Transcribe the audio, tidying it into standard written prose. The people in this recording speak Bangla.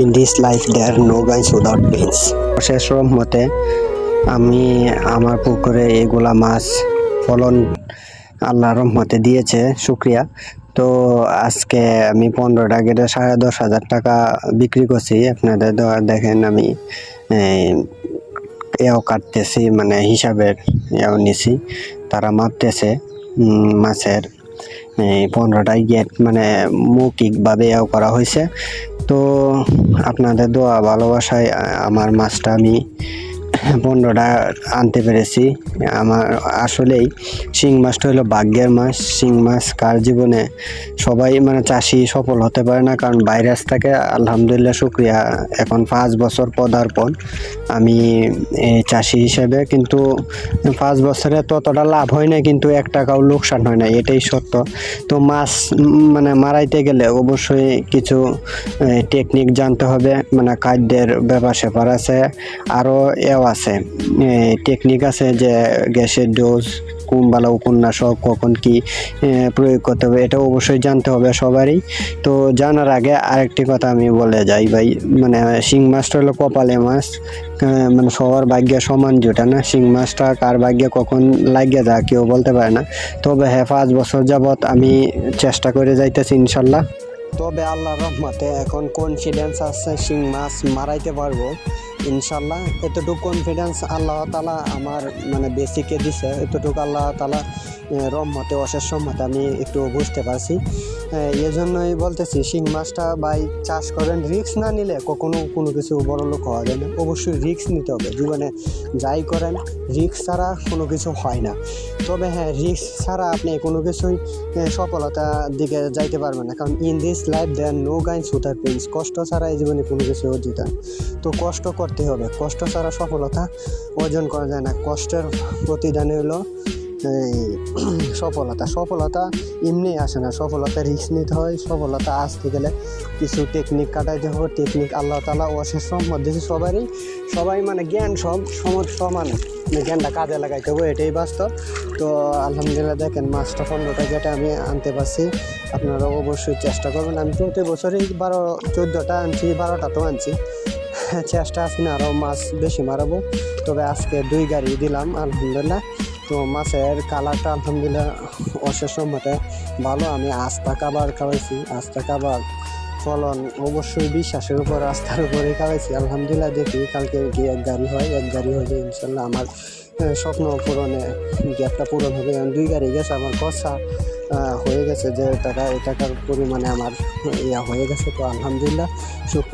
In this life there are no guys without pains. শেষ রহমতে আমি আমার পুকুরে এগুলা মাছ ফলন আল্লাহর রহমতে দিয়েছে, শুক্রিয়া। তো আজকে আমি 15টা গেটে 10,500 টাকা বিক্রি করছি। আপনাদের দেখেন আমি এও কাটতেছি, মানে হিসাবের এও নিছি, তারা মাপতেছে মাছের 15টাই গেট, মানে মৌখিকভাবে এও করা হয়েছে। তো আপনাদের দোয়া ভালোবাসায় আমার মাছটা আমি 15টা আনতে পেরেছি। আমার আসলেই শিং মাছটা হলো ভাগ্যের মাছ। শিং মাছ কার জীবনে সবাই মানে চাষি সফল হতে পারে না, কারণ ভাইরাস থাকে। আলহামদুলিল্লাহ, শুক্রিয়া, এখন 5 বছর পদার্পণ আমি এই চাষি হিসেবে, কিন্তু 5 বছরে ততটা লাভ হয় না, কিন্তু 1 টাকাও লোকসান হয় না, এটাই সত্য। তো মাছ মানে মারাইতে গেলে অবশ্যই কিছু টেকনিক জানতে হবে, মানে খাদ্যের ব্যাপার স্যাপার আছে, আরও এও আছে, টেকনিক আছে যে গ্যাসের ডোজ, কোন বালা উপন্যাসক কখন কি প্রয়োগ করতে হবে, এটা অবশ্যই জানতে হবে সবারই। তো জানার আগে আরেকটি কথা আমি বলে যাই ভাই, মানে শিং মাছটা হলো কপালে মাছ, মানে সবার ভাগ্যে সমান জোটে না। শিং মাছটা কার ভাগ্যে কখন লাগিয়ে যায় কেউ বলতে পারে না। তবে হ্যাঁ, 5 বছর যাবৎ আমি চেষ্টা করে যাইতেছি ইনশাল্লাহ। তবে আল্লাহর রহমতে এখন কনফিডেন্স আছে, শিং মাছ মারাইতে পারবো ইনশাল্লাহ। এতটুকু কনফিডেন্স আল্লাহ তাআলা আমার মানে বেসিকে দিছে, এতটুকু আল্লাহ তাআলা রহমতে, অশেষ রহমতে আমি একটু বুঝতে পারছি। এজন্যই বলতেছি, শিং মাছটা ভাই চাষ করেন, রিস্ক না নিলে কখনো কোনো কিছু বড় লোক হওয়া যায় না। অবশ্যই রিস্ক নিতে হবে জীবনে, যাই করেন রিস্ক ছাড়া কোনো কিছু হয় না। তবে হ্যাঁ, রিস্ক ছাড়া আপনি কোনো কিছুই সফলতার দিকে যাইতে পারবেন না, কারণ in this life there no gains without pains. কষ্ট ছাড়া এই জীবনে কোনো কিছু অর্জিত হয়। তো কষ্ট করতে হবে, কষ্ট ছাড়া সফলতা অর্জন করা যায় না। কষ্টের প্রতিদানে হলো সফলতা। সফলতা এমনি আসে না, সফলতা রিস্ক নিতে হয়। সফলতা আসতে গেলে কিছু টেকনিক কাটাইতে হবে। টেকনিক আল্লাহ তাআলা অশেষ রহমত দিয়েছে সবারই, সবাই মানে জ্ঞান সব সমান, জ্ঞানটা কাজে লাগাইতে হবে, এটাই বাস্তব। তো আলহামদুলিল্লাহ, দেখেন মাছটা 15টা গেটে আমি আনতে পারছি। আপনারা অবশ্যই চেষ্টা করবেন। আমি প্রতি বছরই 14টা আনছি, 12টা তো আনছি। চেষ্টা আছে না আরও মাছ বেশি মারাবো। তবে আজকে 2 গাড়ি দিলাম আলহামদুলিল্লাহ। তো মাছের কালারটা আলহামদুলিল্লাহ অশেষ মতে ভালো। আমি আস্থা কাবার খাওয়াইছি, আস্থা কাবার ফলন অবশ্যই বিশ্বাসের উপর, আস্থার উপরেই খাওয়াইছি আলহামদুলিল্লাহ। দেখি কালকে কি 1 গাড়ি হয়, 1 গাড়ি হলে ইনশাল্লাহ আমার স্বপ্ন পূরণে গ্যাপটা পূরণ হবে। 2 গাড়ি গেছে, আমার খরচা হয়ে গেছে যে টাকা, এই টাকার পরিমাণে আমার ইয়া হয়ে গেছে। তো আলহামদুলিল্লাহ, শুক্রিয়া।